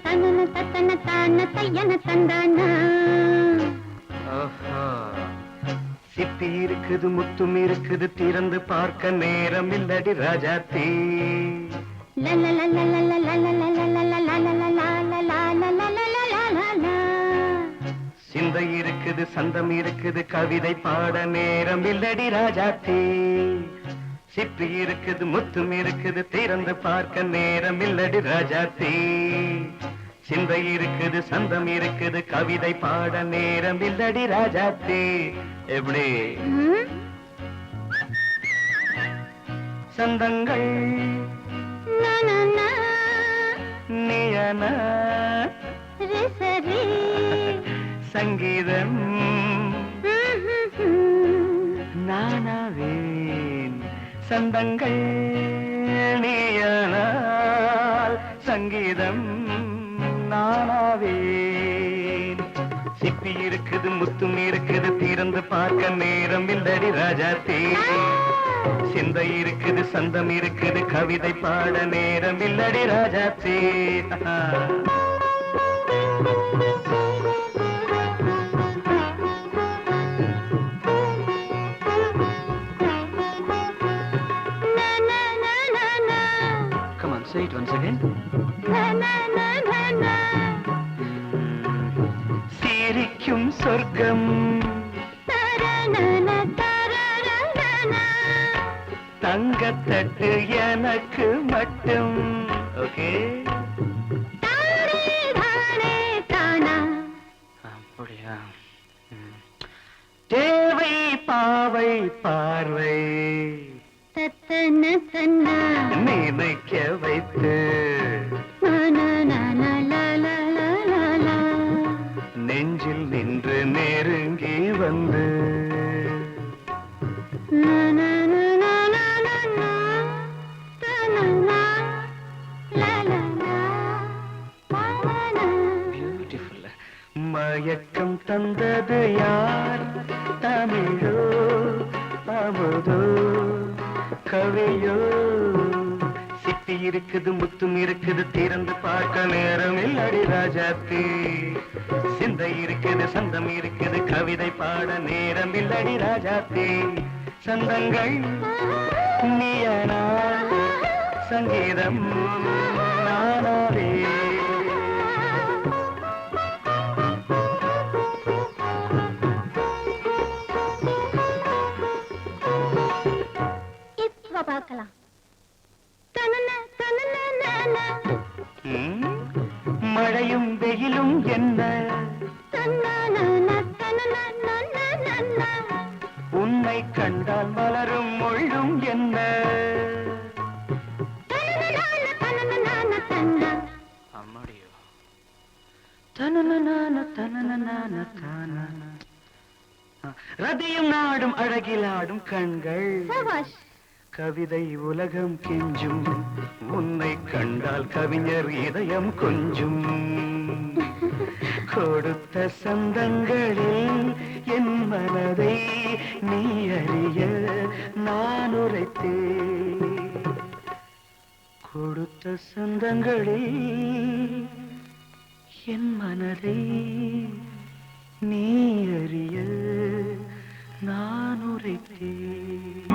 தனன தத்தன தான தையன தந்தானா. சிப்பி இருக்குது முத்தும் இருக்குது திறந்து பார்க்க நேரம் இல்லடி ராஜாத்தி. சிந்தை இருக்குது சந்தம் இருக்குது கவிதை பாட நேரம் இல்லடி ராஜாத்தி. சிப்பி இருக்குது முத்தும் இருக்குது திறந்து பார்க்க நேரம் இல்லடி ராஜாத்தி. சிந்தை இருக்குது சந்தம் இருக்குது கவிதை பாட நேரம் இல்லடி ராஜாத்தி. எப்படி சந்தங்கள் நீயன சங்கீதம் நானாவேன். சந்தங்கள் நீயனால் சங்கீதம் நானாவேன். சிப்பி இருக்குது முத்தும் இருக்குது திறந்து பார்க்க நேரம் இல்லடி ராஜாத்தி. சிந்தை இருக்குது சந்தம் இருக்குது கவிதை பாட நேரம் இல்லடி Rajathi. Come on, say it once again. சிரிக்கும் சொர்க்கம் தங்கத்தட்டு எனக்கு மட்டும். ஓகே அப்படியா? தேவை பாவை பார்வை நினைக்க வைத்து நெஞ்சில் நின்று நெருங்கி வந்து மயக்கம் தந்தது யார்? தமிழோ அமுதோ கவியோ? சிப்பி இருக்குது முத்தும் இருக்குது திறந்து பார்க்க நேரம் இல்லடி ராஜாத்தி. சிந்தை இருக்குது சந்தம் இருக்குது கவிதை பாட நேரம் இல்லடி ராஜாத்தி. சந்தங்கள் நீயனா சங்கீதம் நானாவே. பார்க்கலாம். மழையும் வெயிலும் என்ன உன்னை கண்டால் மலரும் முள்ளும் என்ன? அம்மாடியோ ரதியும் நாடும் அழகிலாடும் கண்கள் கவிதை உலகம் கெஞ்சும். உன்னை கண்டால் கவிஞர் இதயம் கொஞ்சும். கொடுத்த சந்தங்களில் என் மனதை நீ அறிய நான் உரைத்தேன். கொடுத்த சந்தங்களில் என் மனதை நீ அறிய நான் உரைத்தேன்.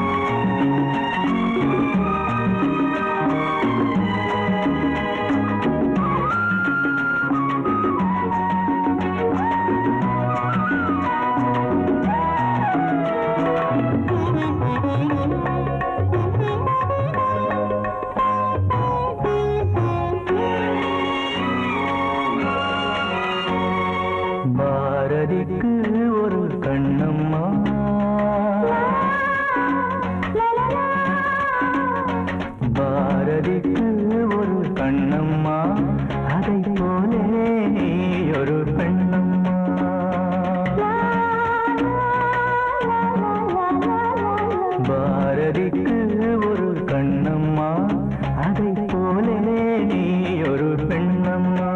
பாரதிக்கு ஒரு கண்ணம்மா, பாரதிக்கு ஒரு கண்ணம்மா, அதை போலே ஒரு பெண்ணம்மா. பாரதிக்கு ஒரு கண்ணம்மா, அதை போலே நீ ஒரு பெண்ணம்மா.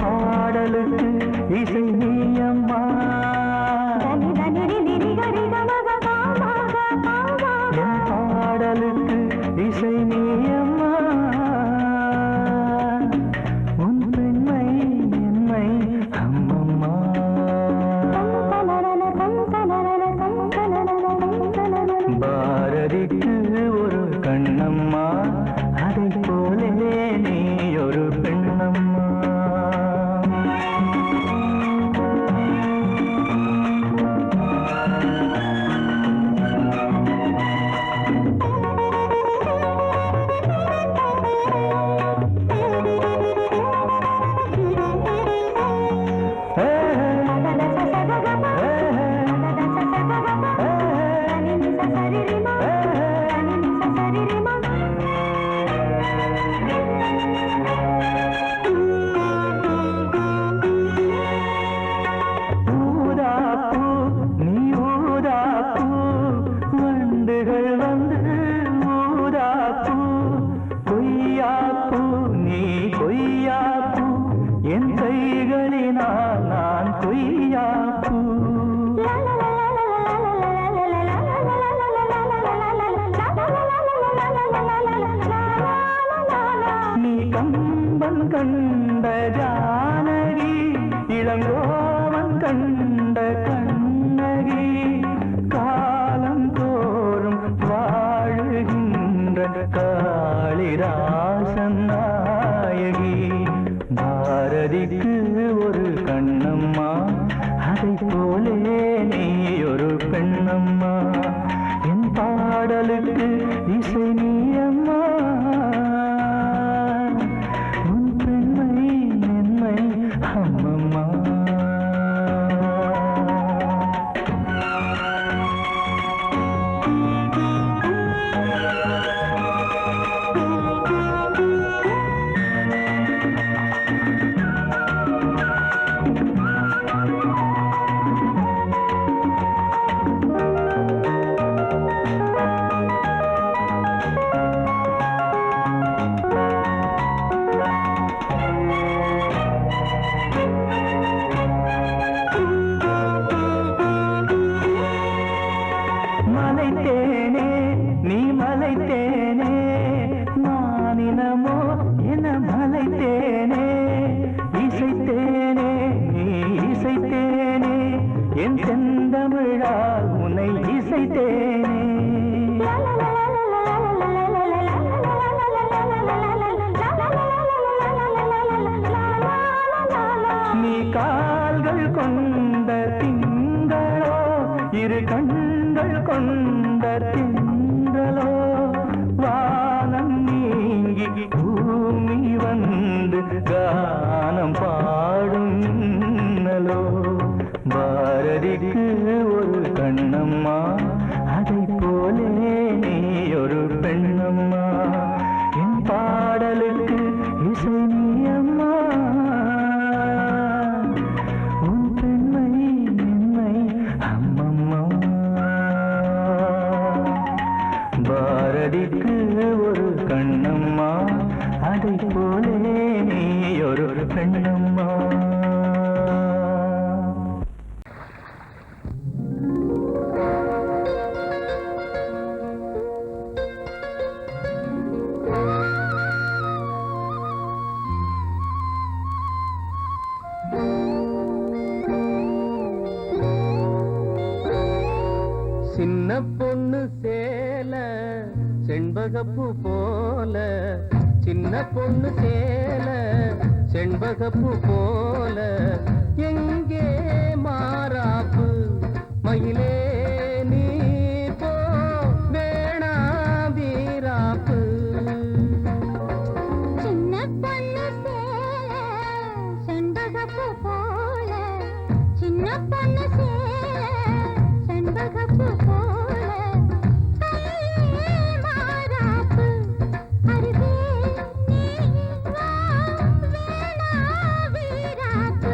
பாடலுக்கு இசை நீயம்மா, பாடலுக்கு இசை நீயம்மா. உன் பாரதிக்கு ஒரு கண்ணம்மா, அதை போலே நீ ஒரு பெண்ணம்மா. கண்ட ஜானகி இளங்கோவன் கண்ட கண்ணகி காலம் தோறும் வாழுகின்ற காளிதாசன் நாயகி. பாரதிக்கு ஒரு கண்ணம்மா, அதை போலே நீ ஒரு பெண்ணம்மா. என் பாடலுக்கு இசை நீ அம்மா, கொண்ட திங்களோ வானம் நீங்கி பூமி வந்து கானம் பாடும் இன்னலோ. பாரதிக்கு ஒரு கண்ணம்மா, அதை போலே நீ ஒரு பெண்ணம்மா. என் பாடலுக்கு இசை நீ அம்மா, உன் பெண்மை என்னை அம்மம்மா. பாரதிக்கு ஒரு கண்ணம்மா, அதை போலே நீ ஒரு பெண்ணம்மா. சின்ன பொண்ணு சேல செண்பகப்பூ போல, சின்ன பொண்ணு சேல செண்பகப்பூ போல, எங்கே மாறாப்பு மயிலே நீ போ வேணா வீராப்பு. சின்ன பொண்ணு சேல செண்பகப்பூ போல, சின்ன பொண்ணு சேல செண்பகப்பூ போல, மாறாப்பு அருகே நீ வா வேணா வீராப்பு.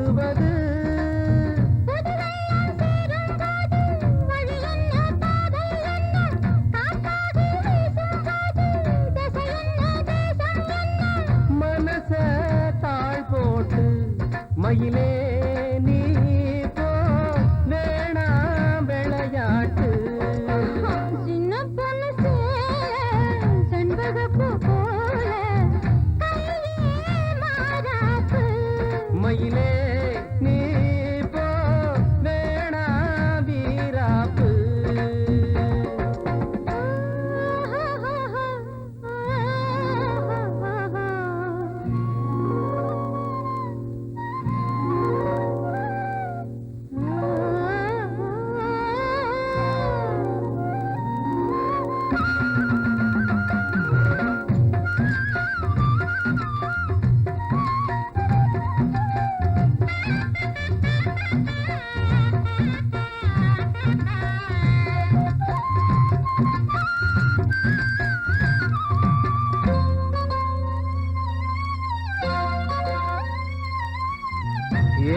ஓடுவது மனச தாழ் போட்டு மயிலே நீ போ வேணாம் விளையாட்டு சின்ன பொண்ணு செண்பகப்பூ போல கையே மாறாப்பு மயிலே நீ போ வேணாம் வீராப்பு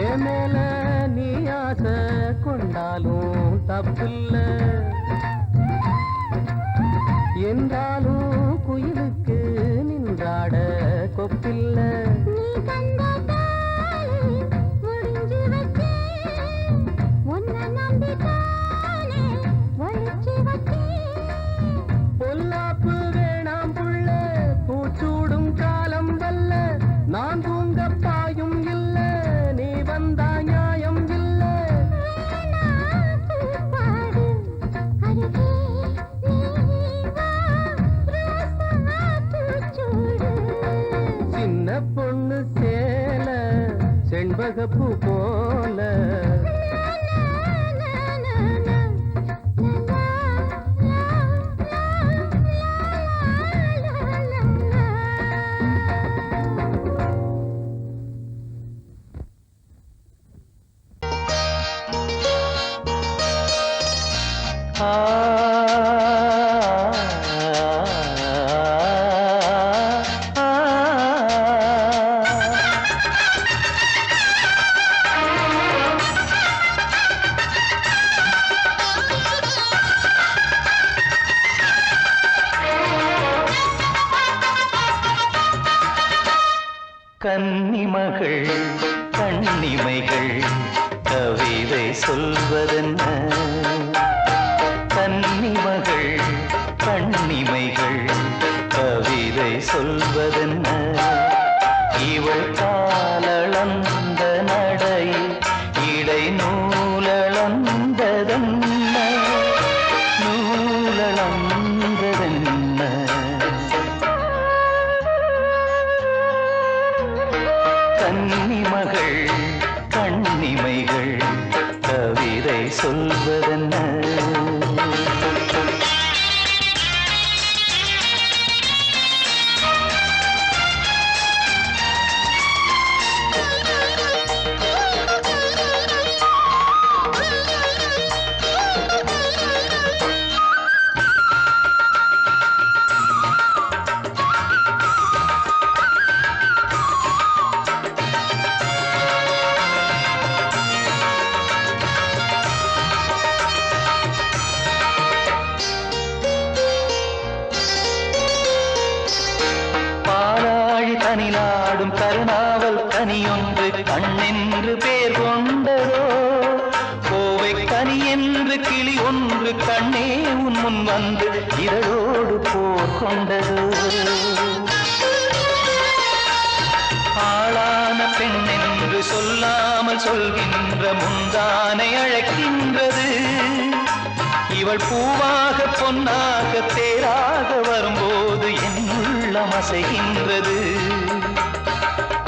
ஏன் மேல நீ ஆசை கொண்டாலும் தப்பில்ல என்றாலும் குயிலுக்கு நின்றாட கொப்பில்ல நீ தந்த தாலி முடிஞ்சு வச்சேன் உன்னை நம்பித்தானே ஒழிச்சு வச்சேன் பொல்லாப்பு வேணாம் புள்ள பூச்சூடும் காலம் வல்ல நான் தூங்க பாயும் இல்ல நீ வந்தா நியாயம் இல்ல பாடு அருகே நீ வா ரோசா பூச்சூடு சின்ன பொண்ணு சேல செண்பகப்பூ போல கன்னிமகள் கண்ணிமைகள் கவிதை சொல்வதென்ன கன்னிமகள் கண்ணிமைகள் கவிதை சொல்வதென்ன இவள் காலளந்த நடை இடை நூலளந்ததென்ன நூலளந்ததென்ன கன்னிமகள் கண்ணிமைகள் கவிதை சொல்வதென்ன தனிநாடும் கருணாவல் கனியொன்று கண்ணென்று பேர் கொண்டதோ கோவை கனி என்று கிளி ஒன்று கண்ணே உன் முன் வந்து இதழோடு போர் கொண்டதோ ஆளான பெண் என்று சொல்லாமல் சொல்கின்ற முந்தானை அழைக்கின்றது இவள் பூவாக பொன்னாக தேராக வரும்போது என்னுள்ளம் அசைகின்றது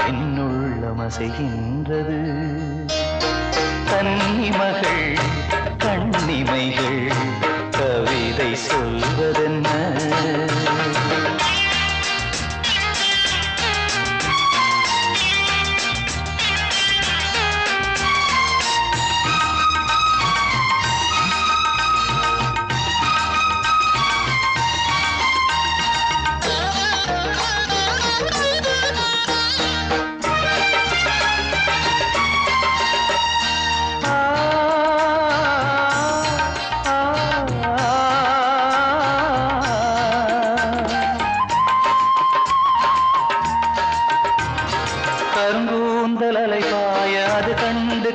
என்னுள்ளம் அசைகின்றது கன்னிமகள் கண்ணிமைகள் கவிதை சொல்வதென்ன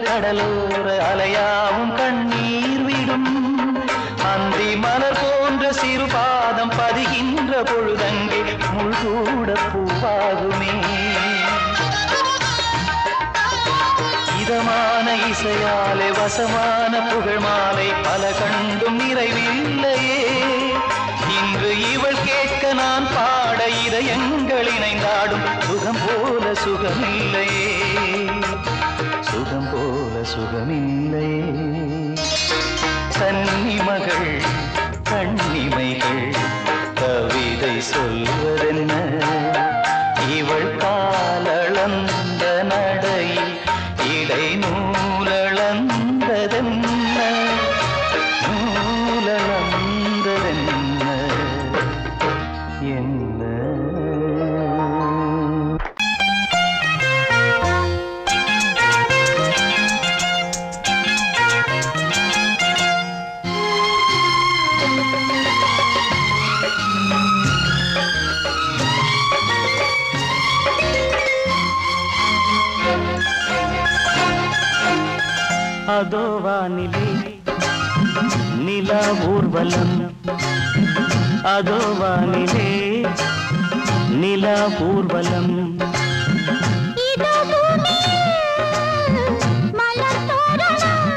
கடலோர அலையாவும் கண்ணீர் விடும் அந்தி மலர் போன்ற சிறு பாதம் பதிகின்ற பொழுதங்கே முள்கூட பூவாகுமே இதமான இசையாலே வசமான புகழ் மாலை பல கண்டும் நிறைவில்லையே இன்று இவள் கேட்க நான் பாட இதயங்கள் இணைந்தாடும் சுகம் போல சுகமில்லையே சுகம் போல சுகமில்லையே கன்னிமகள் கண்ணிமைகள் கவிதை சொல்வதென்ன இவள் காலளந்த நடையில் இடை நூலளந்ததென்ன நூலளந்ததென்ன என்ன அதோ வானிலே நிலா ஊர்வலம் அதோ வானிலே நிலா ஊர்வலம் இதோ பூமியில் மலர் தோரணம்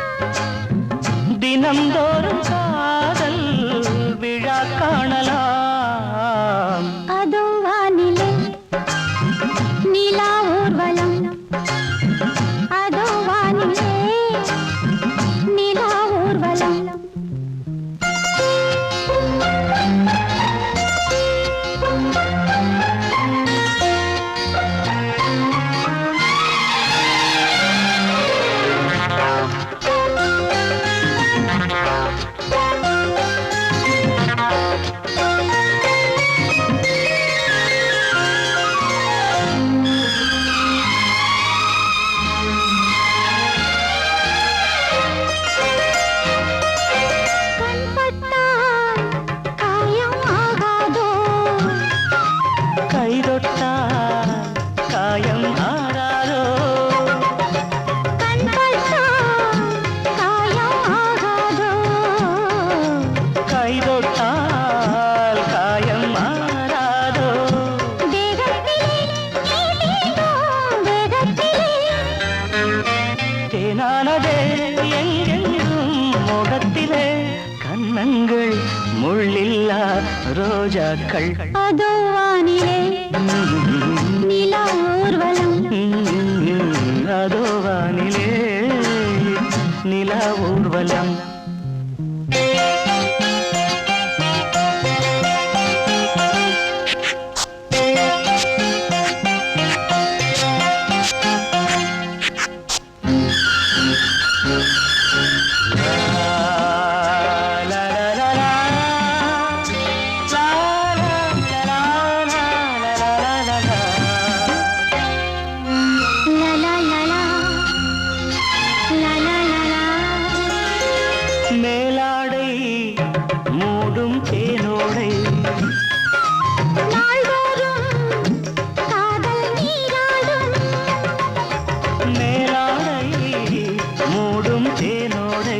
தினம்தோறும் காதல் விழா காணலாம் அதோ வானிலே நிலா ஊர்வலம் அதோ வானிலே நிலா ஊர்வலம் கண்ணங்கள் முள்ளில்லா ரோஜாக்கள் அதோ வானிலே நிலா ஊர்வலம் அதோ வானிலே நிலா ஊர்வலம் மேலாடை மூடும் தேனோடை நாள்தோறும் காதல் நீராடும் மேலாடை மூடும் தேனோடை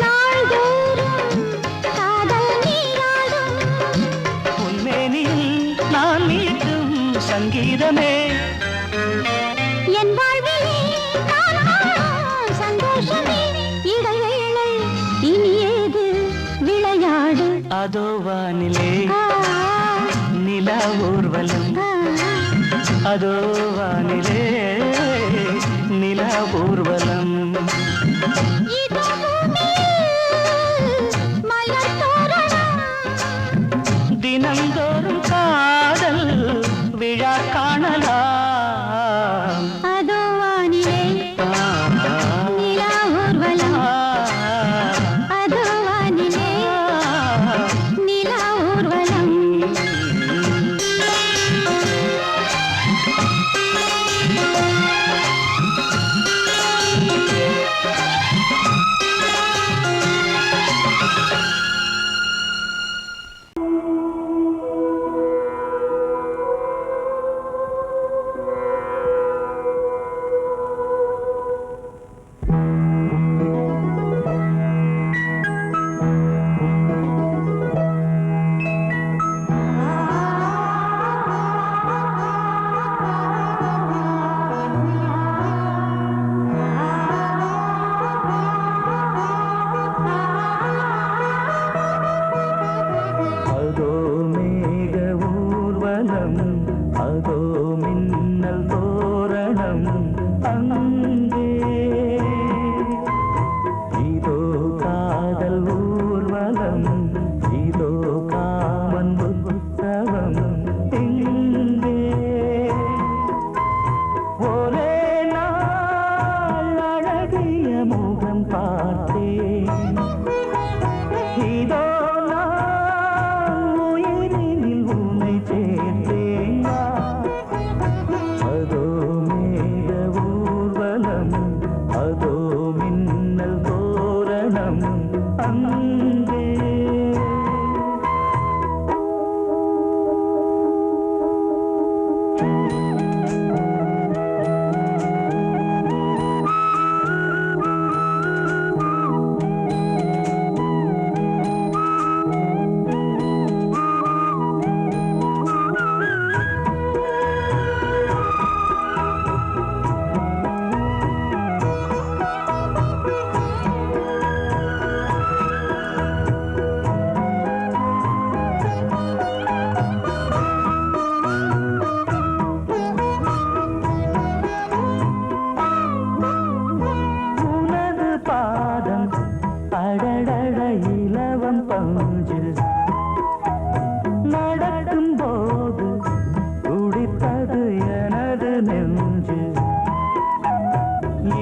நாள்தோறும் காதல் நீராடும் உன்மேனில் நான் மீட்டும் சங்கீதமே என் வாழ்விலே நான் காணும் சந்தோஷமே இடைவேளை இனி ஏது விளையாடு அதோ வானிலே ஆ, நிலா ஊர்வலம் ஆ, அதோ வானிலே நிலா ஊர்வலம் இதோ பூமியில் மலர் தோரணம் தினந்தோறும் காதல் விழா காணலாம் அதோ வானிலே நிலா ஊர்வலம் அதோ வானிலே நிலா ஊர்வலம் ஆ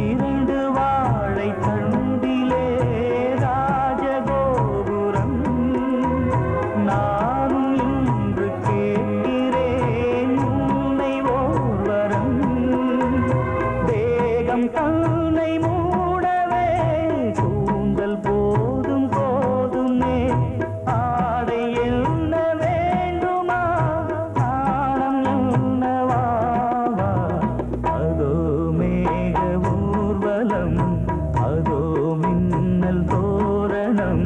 இரண்டு வாழை தண்டிலே ராஜகோபுரம் நானும் இன்று கேட்கிறேன் உன்னை ஓர்வரம் தேகம் தன்னை மூடவே கூந்தல் போதும் போதுமே ஆடை என்ன வேண்டுமா நாணம் என்னவா அதோ மேக ஊர்வலம் அதோ மின்னல் தோரணம்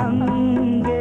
அங்கே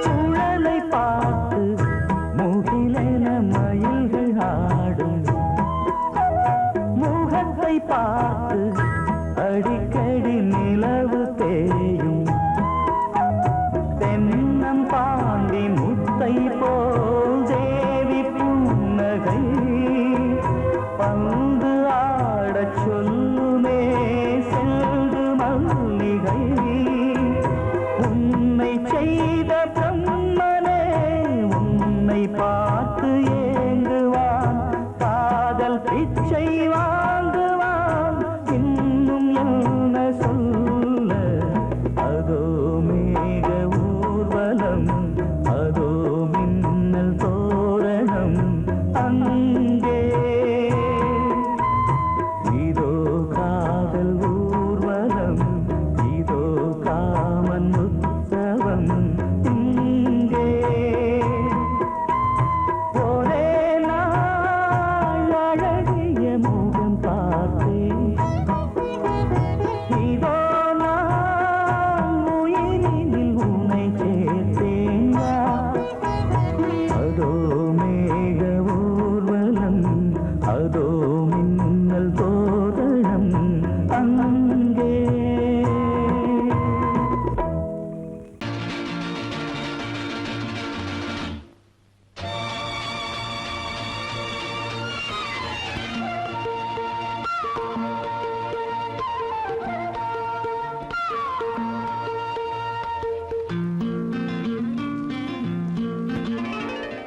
சுழலை பார்த்து முகிலென மயில்கள் ஆடும் முகத்தை பார்த்து அடிக்கடி நிலவு தேயும் தென்னம் பாண்டி முத்தை போல் தேவி புன்னகை பந்து ஆடச் சொல்லுமே செல்து மல்லிகை உன்னை செய்த பிரம்மனே உன்னை பார்த்து ஏங்குவான் காதல் பிச்சை வாங்குவான் இன்னும் என்ன சொல்ல அதோ மேக ஊர்வலம் அதோ மின்னல் தோரணம் அங்கே இதோ காதல் ஊர்வலம் இதோ காமன் உற்சவம் இங்கே ஒரே நாள் அழகிய முகம் பார்த்தேன் இதோ நான் உயிரினில் உன்னை சேர்த்தேன் அதோ மேக ஊர்வலம் அதோ மின்னல் தோரணம் அங்கே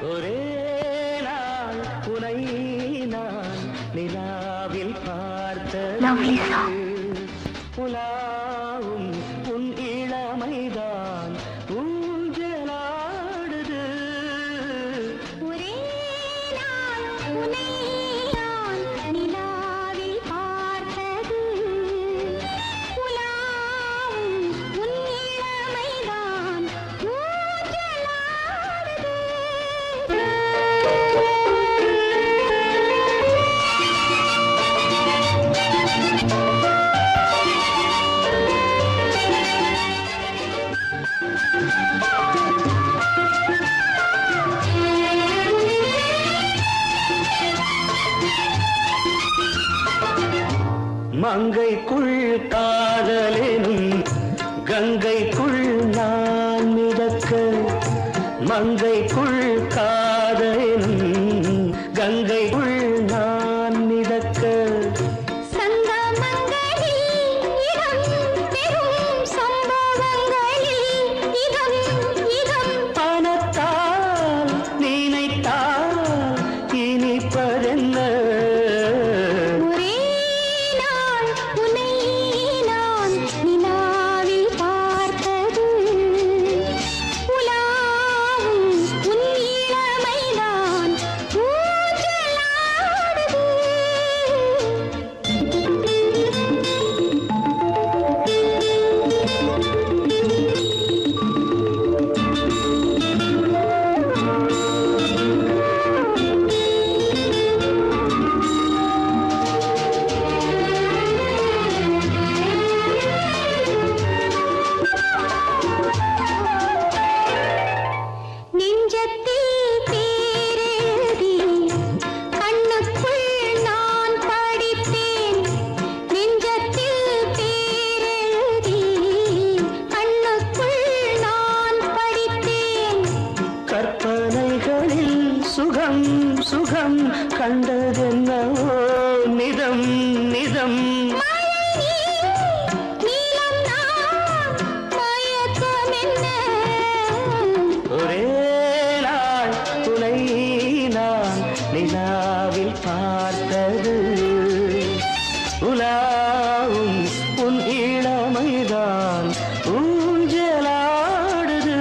ஒரே நாள் உனை நான் நிலாவில் Lovely பார்த்தது song. உலாவும் உன் இளமைதான் ஊஞ்சலாடுது ஒரே நாள் உன்னை நான் நிலாவில் பார்த்தது உலாவும் உன் இளமைதான் மங்கைக்குள் காதலெனும் கங்கைக்குள் நான் மிதக்க மங்கைக்குள் காதலெனும் கங்கைக்குள் நான் மிதக்க சங்கமங்களில் இடம் பெரும் சம்பவங்களில் இதம் இதம் பணத்தால் நினைத்தால் இனிப்பதென்ன ஒரே நாள் உன்னை நான் நிலாவில் பார்த்தது உலாவும் உன் இளமைதான் ஊஞ்சலாடுது உள்ளது உலாவும் உன் இளமைதான் ஊஞ்சலாடுது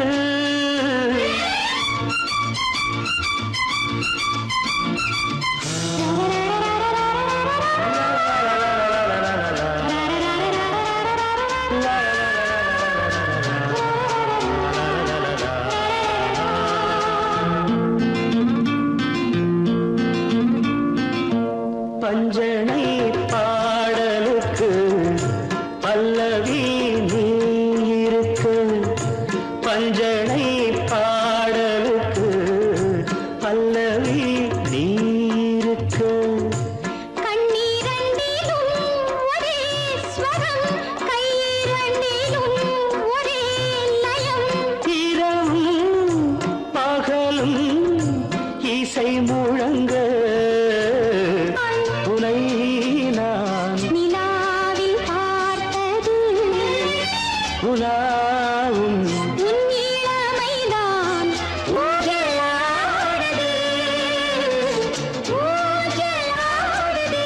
பஞ்சனை பாடலுக்கு பல்லவி நீ இருக்கு பஞ்சனை பாடலுக்கு பல்லவி நீ இருக்கு கண்ணீரண்டிலும் ஒரே ஸ்வரம் கையிரண்டிலும் ஒரே லயம் இரவும் பகலும் இசை முழங்க உனை நான் நிலாவில் பார்த்தது உலாவும் உன் இளமைதான் ஊஞ்சலாடுது ஊஞ்சலாடுது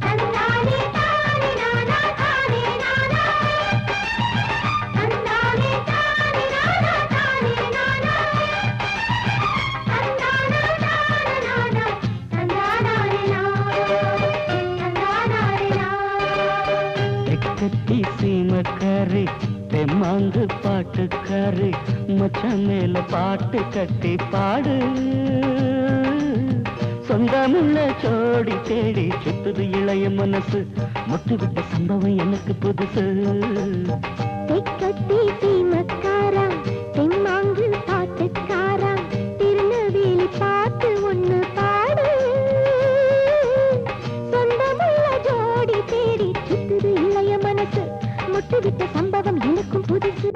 தன்னாலே தானே நானா தானே நானா தன்னாலே தானே நானா தானே நானா தன்னாலே தானே நானா தன்னாலே நானா தெக்கத்தி சீமக்காரி தெம்மாங்கு பாட்டுக்காரி மச்சான் மேல பாட்டு கட்டி பாடு சொந்தமுள்ள ஜோடி தேடி சுத்துது இளைய மனசு முட்டுவிட்ட சம்பவம் எனக்கு புதுசு தெக்கத்தி சீமக்காரா தெம்மாங்கு பாட்டுக்காரா திருநெல்வேலி பாட்டு ஒண்ணு பாடு சொந்தமுள்ள ஜோடி தேடி சுத்துது இளைய மனசு முட்டுவிட்ட சம்பவம் எனக்கும் புதுசு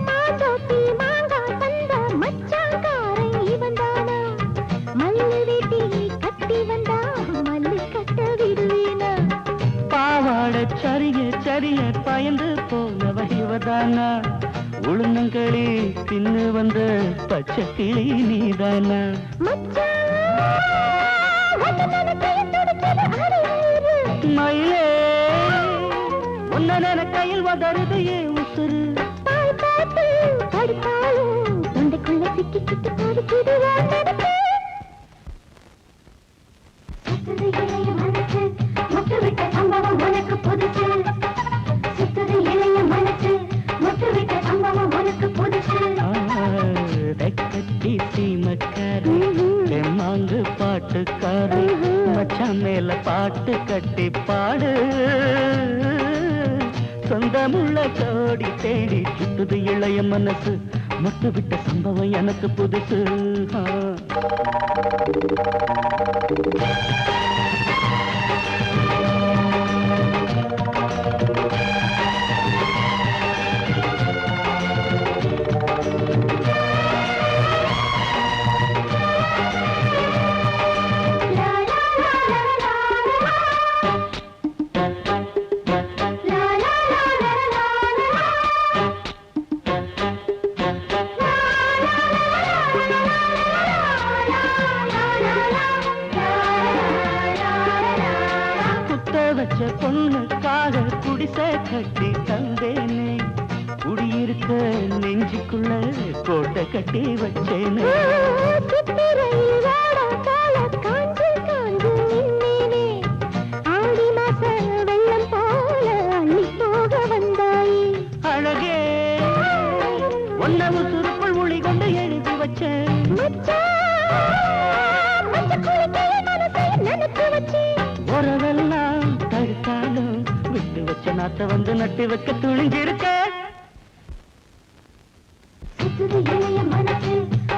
மாதோட்டி மாங்காய் தந்த மச்சாங்காரன் இவன் தானா மல்லு வெட்டி கட்டி வந்தா மல்லு கட்ட விடுவேனா பாவாட சரிய சரிய பயந்து போனவ இவதானா உளுந்தங்களி தின்னு வந்த பச்சை கிளி நீதானா மச்சான் வந்தனன கையத்தோட கேளு அரையூரு மயிலே உன்ன கையில் வதருது ஏ உசுறு பால் பாட்டு படித்தாலும் தொண்டைக்குள்ள சிக்கிக்கிட்டு பாடிக்கிடுவான் நினைப்பு சுத்துது இளைய மனசு முட்டுவிட்ட சம்பவம் உனக்கு புதுசு சுத்துது இளைய மனசு முட்டுவிட்ட சம்பவம் உனக்கு புதுசு தெக்கத்தி சீமக்காரி தெம்மாங்கு பாட்டுக்காரி மச்சான் மேல பாட்டு கட்டி பாடு சொந்தமுள்ள ஜோடி தேடி சுத்துது இளைய மனசு முட்டு விட்ட சம்பவம் எனக்கு புதுசு வச்ச பொண்ணுக்காக குடிசை கட்டி தந்தேனே குடியிருக்க நெஞ்சுக்குள்ள கோட்டை கட்டி வச்சேனே சித்திரையில் வாடா கால காஞ்சு காஞ்சு நின்னேனே ஆடி மாச வெள்ளம் போல அள்ளி போக வந்தாயே அழகே ஒன்ன உசுருக்குள் நெஞ்சுக்குள் ஒளி கொண்டு எழுதி வச்சேன். உறவெல்லாம் தடுத்தாலும் விட்டு வச்ச நாத்த வந்து நட்டு வைக்க துணிஞ்சிருக்க. சுத்துது இளைய மனசு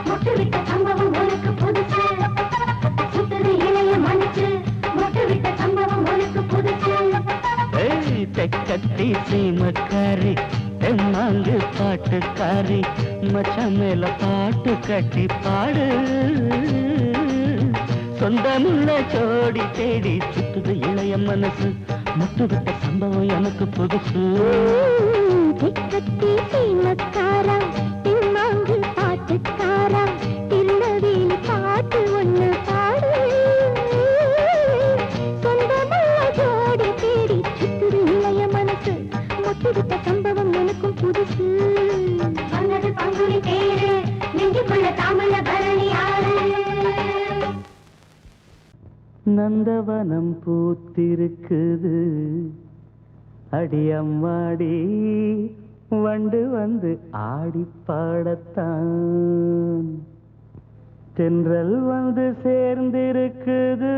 மொட்டு விட்ட சம்பவம் உனக்கு புதுசு. சுத்துது இளைய மனசு மொட்டு விட்ட சம்பவம் உனக்கு புதுசு. தெக்கத்தி சீமக்காரி தெம்மாங்கு பாட்டுக்காரி மச்சான் மேல பாட்டு கட்டி பாடு. சொந்தமுள்ள ஜோடி தேடி சுத்துது இளைய மனசு முட்டு விட்ட சம்பவம் எனக்கு புதுசு. தெக்கத்தி சீமக்காரா தெம்மாங்கு பாட்டுக்காரா திருநெல்வேலி பாட்டு ஒண்ணு பாடு. சொந்தமுள்ள ஜோடி தேடி சுத்துது இளைய மனசு முட்டு விட்ட சம்பவம் எனக்கும் புதுசு. சொன்னது பங்குனி தேரு நெஞ்சுக்குள்ள தமிழ பரணி ஆறு. நந்தவனம் பூத்திருக்குது அடியம்மாடி வண்டு வந்து ஆடி பாடத்தான். தென்றல் வந்து சேர்ந்திருக்குது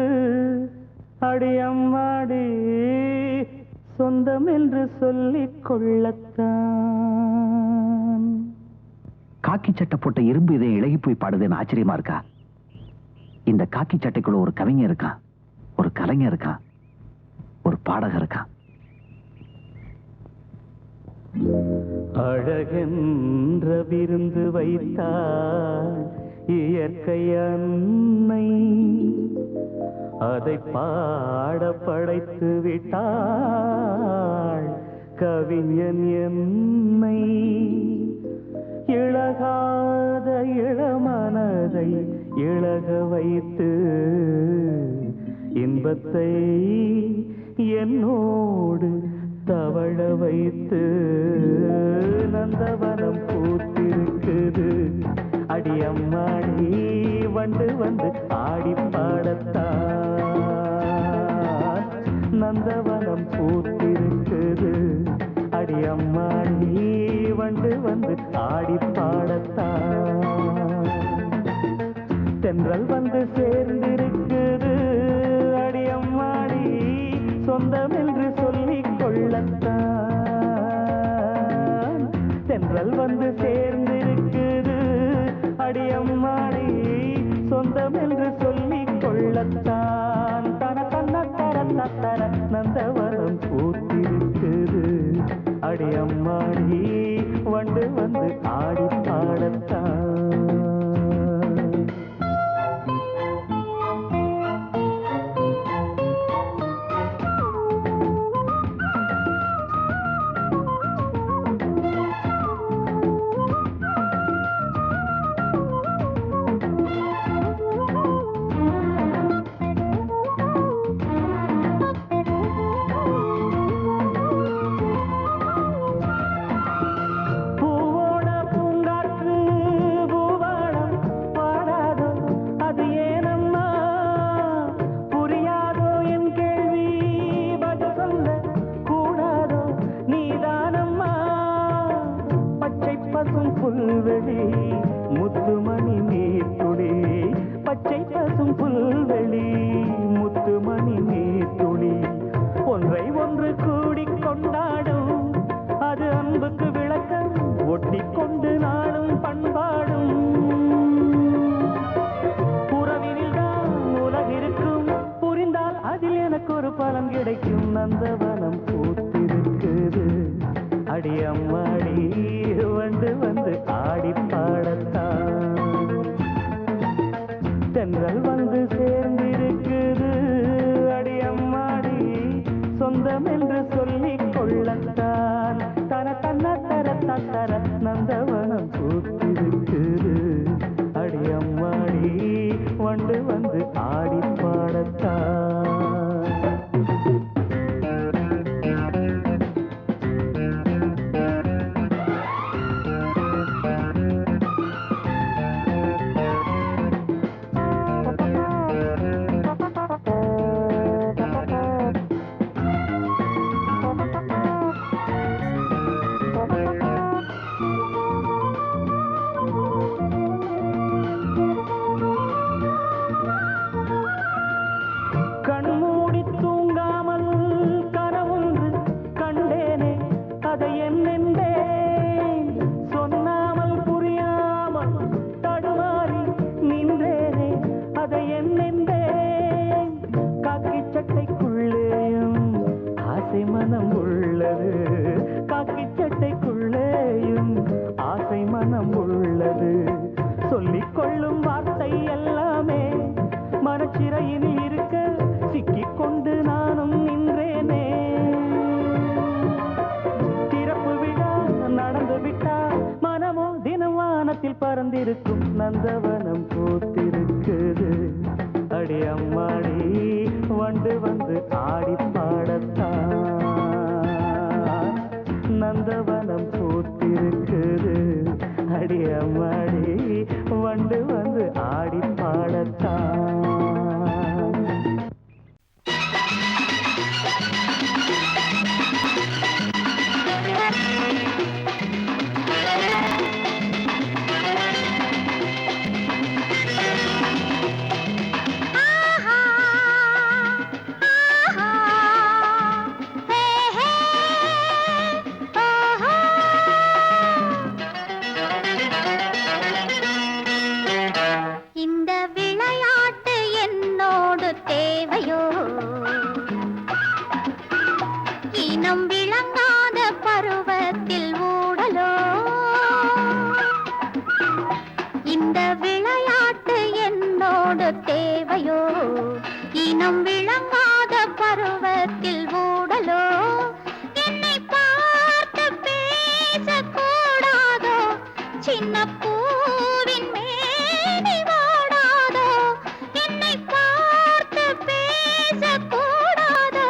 அடியம்மாடி சொந்தம் என்று சொல்லிக் கொள்ளத்தான். காக்கி சட்டை போட்ட இரும்பு இதை இழகி போய் பாடுதுன்னு ஆச்சரியமா இருக்கா? இந்த காக்கி சட்டைக்குள்ள ஒரு கவிஞர் இருக்கான், ஒரு கலைஞர் இருக்கான், ஒரு பாடகர் இருக்கான். அழகென்ற விருந்து வைத்தாள் இயற்கை அன்னை, அதை பாட படைத்து விட்டாள் கவிஞன் என்னை. இழகாத இளமனதை இழக வைத்து இன்பத்தை என்னோடு தவழ வைத்து. நந்தவனம் பூத்திருக்குது அடியம்மாடி வண்டு வந்து ஆடி பாடத்தான். நந்தவனம் பூத்திருக்குது அடியம்மாடி வண்டு வந்து ஆடி பாடத்தான். தென்றல் வந்து சேர்ந்திருக்குது அடியம்மாடி சொந்தம் என்று சொல்லிக் கொள்ளத்தான். தென்றல் வந்து சேர்ந்திருக்குது அடியம்மாடி சொந்தம் என்று சொல்லிக் கொள்ளத்தான். தன தன்ன தர தர நந்தவனம் பூத்திருக்குது அடியம்மாடி வண்டு வந்து ஆடி பாடத்தான். முத்துமணி நீர்த்துளி பச்சை பசும் புல்வெளி முத்துமணி நீர்த்துளி ஒன்றை ஒன்று கூடிக் கொண்டாடும் அது அன்புக்கு விளக்கம் ஒட்டிக்கொண்டு நாளும் பண்பாடும். உறவினில் தான் உலகிருக்கும் புரிந்தால் அதில் எனக்கு ஒரு பலன் கிடைக்கும். நந்தவனம் பூத்திருக்குது அடியம்மாடி வந்து வந்து ஆடி பாடத்தான். தென்றல் வந்து சேர்ந்திருக்குது அடியம்மாடி சொந்தம் என்று சொல்லிக் கொள்ளத்தான். தன தன்ன தர தர நந்தவனம் பூத்திருக்குது அடியம்மாடி வண்டு வந்து ஆடி பாடத்தான். உள்ளது. சொல்லிக் கொள்ளும் வார்த்தை எல்லாமே மனச்சிறையினில் இருக்க சிக்கிக் கொண்டு நானும் நின்றேனே. திறப்பு விழா நடந்து விட்டா மனமோ தினம் வானத்தில் பறந்திருக்கும். நந்தவனம் பூத்திருக்குது அடி அம்மாடி, வண்டு வந்து ஆடி பாடத்தான். நந்தவனம் பூத்திருக்குது அடி அம்மாடி, வண்டு வந்து ஆடி பாடத்தான். இந்த விளையாட்டு என்னோடு தேவையோ? இனம் விளங்காத பருவத்தில் ஊடலோ? இந்த விளையாட்டு என்னோடு தேவையோ? இனம் விளங்காத பருவத்தில் ஊடலோ? என்னை பார்த்து பேசக்கூடாதோ? சின்ன பூவின் மேனி வாடாதோ? என்னை பார்த்து பேசக்கூடாதோ?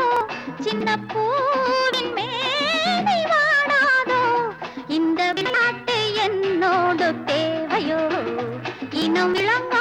சின்ன பூவின் மேனி வாடாதோ? இந்த விளையாட்டு என்னோடு தேவையோ? இனம் விளங்க